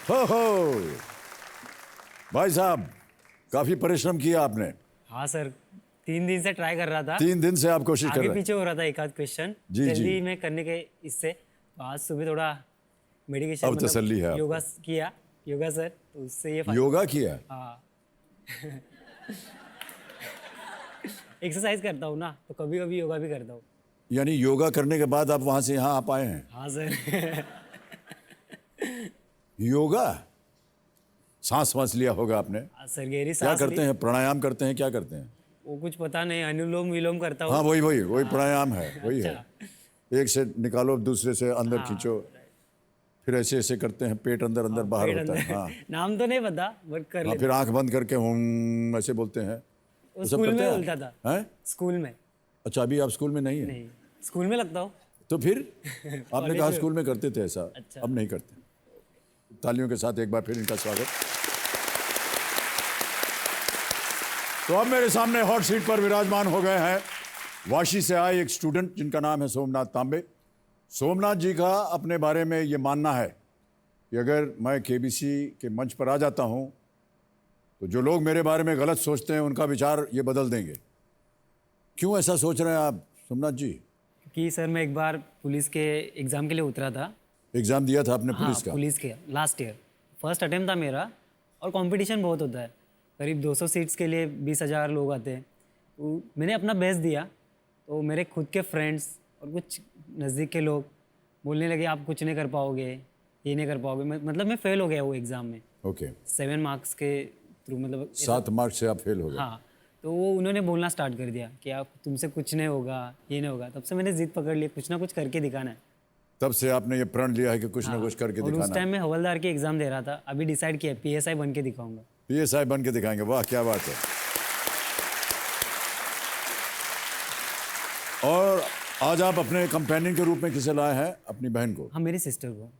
हो भाई साहब, काफी परिश्रम किया आपने। हाँ सर, 3 दिन से ट्राई कर रहा था। 3 दिन से आप कोशिश कर आगे रहे हैं। पीछे हो रहा था एक आध क्वेश्चन जी, जी। जल्दी में करने के इससे। तो आज सुबह थोड़ा मेडिकेशन अब तसल्ली है आपको। योगा किया। योगा सर, तो उससे ये फायदा। योगा किया? हाँ। एक्सरसाइज करता हूँ ना, तो कभी कभी योगा भी करता हूँ। यानी योगा करने के बाद आप वहां से यहाँ आ पाए हैं? हाँ सर। योगा सांस वांस लिया होगा आपने? हाँ सर, गहरी क्या सांस करते ली। हैं? प्राणायाम करते हैं? क्या करते हैं? वो कुछ पता नहीं, अनुलोम विलोम करता हूँ। हाँ, वही प्राणायाम है, वही है। अच्छा। एक से निकालो, दूसरे से अंदर हाँ, खींचो, फिर ऐसे ऐसे करते हैं, पेट अंदर अंदर बाहर पेट होता है। अंदर। हाँ नाम तो नहीं पता, बट कर हाँ, लेता फिर आंख बंद करके हम ऐसे बोलते हैं। हूँ। सब स्कूल करते में हैं? बोलता था। हैं? स्कूल में। अच्छा, अभी आप स्कूल में नहीं है? नहीं, स्कूल में लगता हूँ। तो फिर आपने कॉलेज कहा में। स्कूल में करते थे ऐसा। अच्छा। अब नहीं करते। तालियों के साथ एक बार फिर इनका स्वागत। तो अब मेरे सामने हॉट सीट पर विराजमान हो गए हैं वाशी से आए एक स्टूडेंट जिनका नाम है सोमनाथ तांबे। सोमनाथ जी का अपने बारे में ये मानना है कि अगर मैं केबीसी के मंच पर आ जाता हूं तो जो लोग मेरे बारे में गलत सोचते हैं उनका विचार ये बदल देंगे। क्यों ऐसा सोच रहे हैं आप सोमनाथ जी? कि सर, मैं एक बार पुलिस के एग्ज़ाम के लिए उतरा था। एग्जाम दिया था आपने हाँ, पुलिस का? पुलिस के लास्ट ईयर फर्स्ट अटेम्प्ट था मेरा। और कंपटीशन बहुत होता है, करीब 200 सीट्स के लिए 20,000 लोग आते हैं। तो मैंने अपना बेस्ट दिया। तो मेरे खुद के फ्रेंड्स और कुछ नज़दीक के लोग बोलने लगे, आप कुछ नहीं कर पाओगे, ये नहीं कर पाओगे। मतलब मैं फेल हो गया वो एग्ज़ाम में। ओके। 7 मार्क्स के थ्रू, मतलब 7 मार्क से आप फेल हो गए? हाँ। तो वो उन्होंने बोलना स्टार्ट कर दिया कि आप, तुमसे कुछ नहीं होगा, ये नहीं होगा। तब से मैंने जिद पकड़ ली, कुछ ना कुछ करके दिखाना है। तब से आपने ये प्रण लिया है कि कुछ ना कुछ करके और उस दिखाना टाइम में हवलदार की एग्ज़ाम दे रहा था। अभी डिसाइड किया PSI बन के दिखाऊंगा। PSI बन के दिखाएंगे। वाह, क्या बात है। और आज आप अपने कंपेनियन के रूप में किसे लाए हैं? अपनी बहन को। हाँ, मेरी सिस्टर को।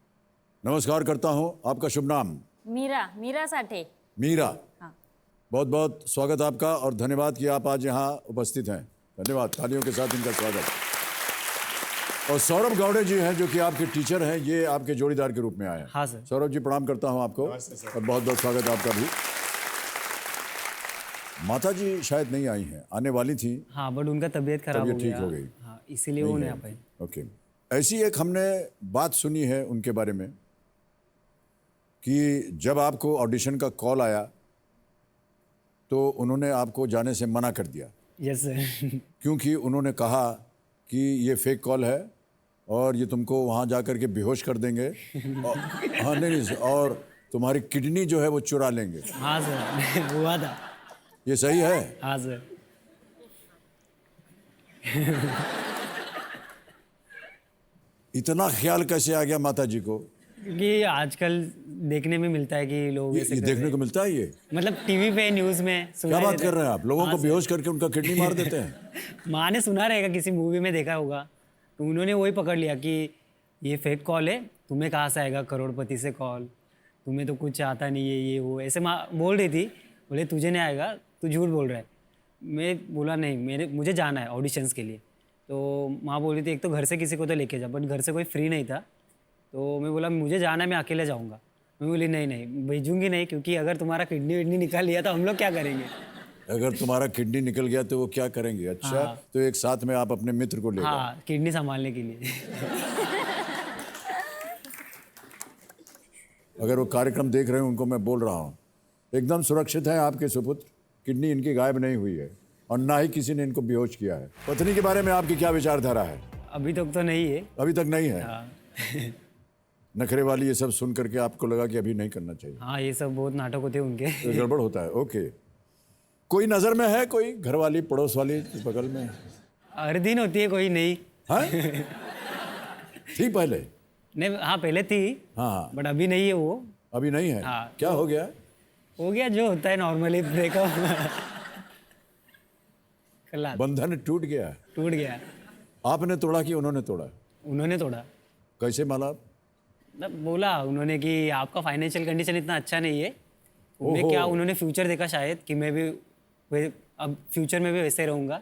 नमस्कार करता हूं। आपका शुभ नाम? मीरा साठे। मीरा। हाँ। बहुत बहुत स्वागत आपका और धन्यवाद कि आप आज यहाँ उपस्थित हैं। धन्यवाद, तालियों के साथ इनका स्वागत। और सौरभ गौड़े जी हैं जो कि आपके टीचर हैं, ये आपके जोड़ीदार के रूप में आए हैं। हाँ सर। सौरभ जी, प्रणाम करता हूं आपको और बहुत बहुत स्वागत आपका भी। माता जी शायद नहीं आई हैं, आने वाली थी। हाँ, बट उनका तबीयत खराब हो तबीयत ठीक गया। हो गई। हाँ, इसीलिए वो नहीं आ पाए। ओके। ऐसी एक हमने बात सुनी है उनके बारे में कि जब आपको ऑडिशन का कॉल आया तो उन्होंने आपको जाने से मना कर दिया। Yes sir. क्योंकि उन्होंने कहा कि ये फेक कॉल है और ये तुमको वहाँ जा कर के बेहोश कर देंगे। और, हाँ नहीं, और तुम्हारी किडनी जो है वो चुरा लेंगे। हाँ सर, हुआ था। ये सही है? हाँ सर। इतना ख्याल कैसे आ गया माता जी को? क्योंकि आजकल देखने में मिलता है कि लोग ऐसे ये कर देखने रहे को हैं। मिलता है ये? मतलब टीवी पे, न्यूज़ में क्या सुनाई बात देता कर है। रहे हैं आप? लोगों हाँ को सर। बेहोश करके उनका किडनी मार देते हैं? माँ ने सुना रहेगा, किसी मूवी में देखा होगा। तो उन्होंने वही पकड़ लिया कि ये फेक कॉल है, तुम्हें कहाँ से आएगा करोड़पति से कॉल, तुम्हें तो कुछ आता नहीं है, ये वो ऐसे माँ बोल रही थी। बोले तुझे नहीं आएगा, तू झूठ बोल रहा है। मैं बोला नहीं, मुझे जाना है ऑडिशंस के लिए। तो माँ बोल रही थी एक तो घर से किसी को तो लेके जा, बट घर से कोई फ्री नहीं था। तो मैं बोला मुझे जाना है, मैं अकेले जाऊँगा। मैं बोली नहीं भेजूंगी नहीं, क्योंकि अगर तुम्हारा किडनी विडनी निकाल लिया तो हम लोग क्या करेंगे। अगर तुम्हारा किडनी निकल गया तो वो क्या करेंगे? अच्छा। हाँ। तो एक साथ में आप अपने मित्र को ले गए। हाँ, किडनी संभालने के लिए। अगर वो कार्यक्रम देख रहे हैं उनको मैं बोल रहा हूँ, एकदम सुरक्षित है आपके सुपुत्र। किडनी इनकी गायब नहीं हुई है और ना ही किसी ने इनको बेहोश किया है। पत्नी के बारे में आपकी क्या विचारधारा है? अभी तक तो नहीं है। अभी तक नहीं है? हाँ। नखरे वाली ये सब सुन करके आपको लगा कि अभी नहीं करना चाहिए? हाँ, ये सब बहुत नाटक होते हैं उनके। तो गड़बड़ होता है। ओके। कोई नजर में है? कोई घर वाली, पड़ोस वाली, बगल में? हर दिन होती है कोई नहीं। हाँ? थी पहले? नहीं, हाँ पहले थी। हाँ। बट अभी नहीं है वो। अभी नहीं है? हाँ। क्या हो गया? हो गया जो होता है नॉर्मली, ब्रेकअप। कल बंधन टूट गया? टूट गया। आपने तोड़ा कि उन्होंने तोड़ा? उन्होंने तोड़ा। कैसे माला? मतलब बोला उन्होंने कि आपका फाइनेंशियल कंडीशन इतना अच्छा नहीं है। मैं ओहो। क्या, उन्होंने फ्यूचर देखा शायद कि मैं भी अब फ्यूचर में भी वैसे रहूँगा।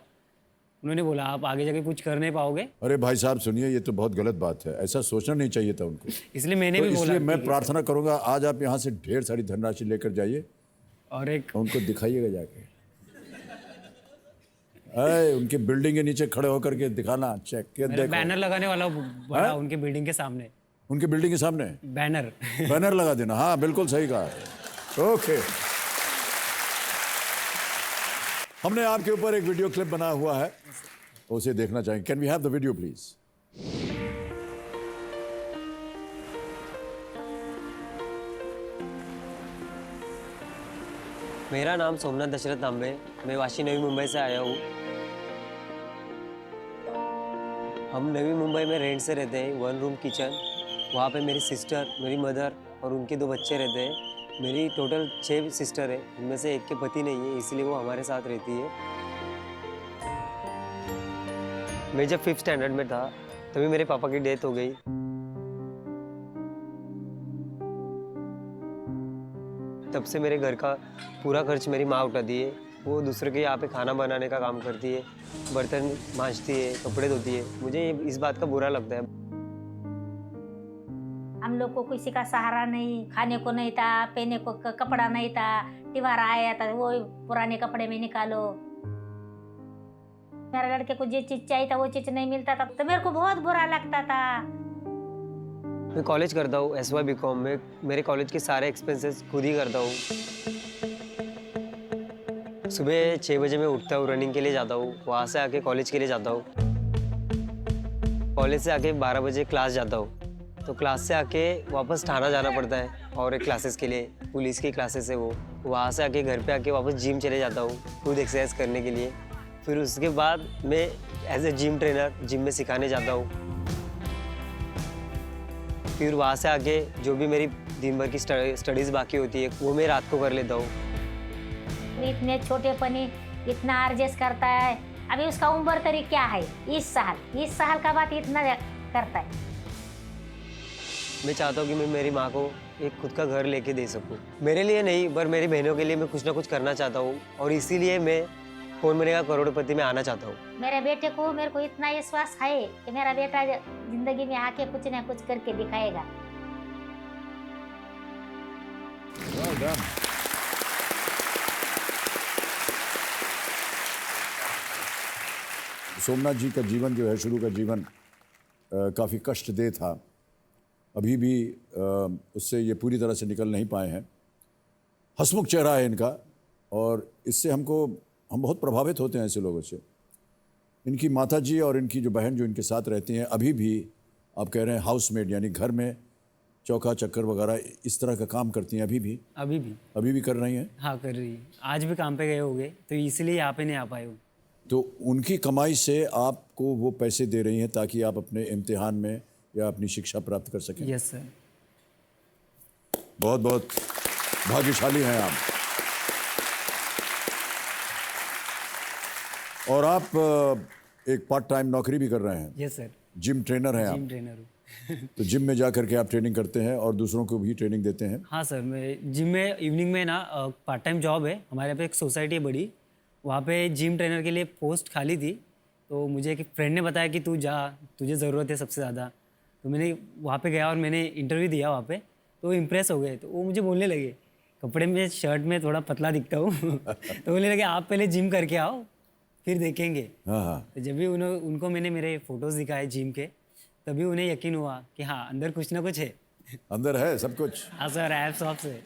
उन्होंने बोला आप आगे जाके कुछ कर नहीं पाओगे, अरे भाई साहब सुनिए, ये तो बहुत गलत बात है, ऐसा सोचना नहीं चाहिए था उनको। इसलिए मैंने तो भी बोला इसलिए मैं कि- प्रार्थना करूंगा आज आप यहाँ से ढेर सारी धनराशि लेकर जाइए और एक और उनको दिखाइएगा जाके। अरे उनकी बिल्डिंग के नीचे खड़े होकर के दिखाना, चेक के मेरा देखो। बैनर लगाने वाला बड़ा उनके बिल्डिंग के सामने उनकी बिल्डिंग के सामने बैनर बैनर लगा देना। हाँ बिल्कुल सही कहा। ओके, हमने आपके ऊपर एक वीडियो क्लिप बनाया हुआ है, उसे देखना चाहेंगे। Can we have the video please? मेरा नाम सोमनाथ दशरथ तांबे, मैं वाशी नवी मुंबई से आया हूँ। हम नवी मुंबई में रेंट से रहते हैं, 1 रूम किचन। वहाँ पे मेरी सिस्टर, मेरी मदर और उनके 2 बच्चे रहते हैं। मेरी टोटल 6 सिस्टर है, उनमें से एक के पति नहीं है, इसलिए वो हमारे साथ रहती है। मैं जब 5th स्टैंडर्ड में था तभी मेरे पापा की डेथ हो गई। तब से मेरे घर का पूरा खर्च मेरी माँ उठाती है। वो दूसरे के यहाँ पे खाना बनाने का काम करती है, बर्तन मांजती है, कपड़े धोती है। मुझे इस बात का बुरा लगता है। हम लोग को किसी का सहारा नहीं, खाने को नहीं था, पहने को कपड़ा नहीं था। त्योहार आया था वो पुराने कपड़े में निकालो। मेरे लड़के को जो चीज चाहिए था वो चीज नहीं मिलता था, तो मेरे को बहुत बुरा लगता था। मैं कॉलेज करता हूँ, SY BCom में। मेरे कॉलेज के सारे एक्सपेंसेस खुद ही करता हूँ। सुबह 6 बजे मैं उठता हूँ, रनिंग के लिए जाता हूँ, वहाँ से आके कॉलेज के लिए जाता हूँ। कॉलेज से आके 12 बजे क्लास जाता हूँ। तो क्लास से आके वापस थाना जाना पड़ता है और एक क्लासेस के लिए, पुलिस की क्लासेस है वो। वहाँ से आके घर पे आके वापस जिम चले जाता हूँ खुद एक्सरसाइज करने के लिए। फिर उसके बाद मैं as a gym trainer gym में सिखाने जाता हूँ। फिर वहाँ से आके जो भी मेरी दिन भर की स्टडीज़ बाकी होती है वो मैं रात को कर लेता हूँ। इतने छोटेपनी इतना एडजस्ट करता है। अभी उसका उम्र तरी क्या है? 20 साल का बात इतना करता है। मैं चाहता हूँ कि मैं मेरी माँ को एक खुद का घर लेके दे सकूँ। मेरे लिए नहीं पर मेरी बहनों के लिए मैं कुछ ना कुछ करना चाहता हूँ और इसीलिए मैं कौन बनेगा करोड़पति में आना चाहता हूँ। मेरे बेटे को मेरे को इतना विश्वास है कि मेरा बेटा जिंदगी में आके कुछ ना कुछ करके दिखाएगा। Well done. सोमनाथ जी का जीवन जो है, शुरू का जीवन काफ़ी कष्टदेह था। अभी भी उससे ये पूरी तरह से निकल नहीं पाए हैं। हंसमुख चेहरा है इनका और इससे हम बहुत प्रभावित होते हैं ऐसे लोगों से। इनकी माता जी और इनकी जो बहन जो इनके साथ रहती हैं, अभी भी आप कह रहे हैं हाउसमेड, यानी घर में चौका चक्कर वगैरह इस तरह का काम करती हैं अभी भी कर रही हैं। हाँ कर रही है। आज भी काम पे गए होंगे तो इसलिए यहाँ पे नहीं आ पाए हो। तो उनकी कमाई से आपको वो पैसे दे रही हैं ताकि आप अपने इम्तिहान में या अपनी शिक्षा प्राप्त कर सकें। Yes sir. बहुत बहुत भाग्यशाली हैं आप। और आप एक पार्ट टाइम नौकरी भी कर रहे हैं। Yes sir. जिम ट्रेनर हैं जिम आप। ट्रेनर हूँ। तो जिम में जा करके आप ट्रेनिंग करते हैं और दूसरों को भी ट्रेनिंग देते हैं। हाँ सर, मैं जिम में इवनिंग में ना पार्ट टाइम जॉब है। हमारे यहाँ पे एक सोसाइटी है बड़ी, वहाँ पे जिम ट्रेनर के लिए पोस्ट खाली थी। तो मुझे एक फ्रेंड ने बताया कि तू जा, तुझे ज़रूरत है सबसे ज़्यादा। तो मैंने वहाँ पे गया और मैंने इंटरव्यू दिया वहाँ पे। तो इम्प्रेस हो गए। तो वो मुझे बोलने लगे, कपड़े में शर्ट में थोड़ा पतला दिखता हूँ तो बोलने लगे आप पहले जिम करके आओ फिर देखेंगे। हाँ। तो जब भी उनको मैंने मेरे फोटोज़ दिखाए जिम के, तभी उन्हें यकीन हुआ कि हाँ अंदर कुछ ना कुछ है। अंदर है सब कुछ। हाँ सर, ऐप्स ऑफ से।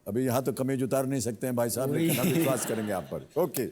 अभी यहाँ तो कमीज उतार नहीं सकते हैं भाई साहब, लेकिन हम विश्वास करेंगे आप पर। ओके।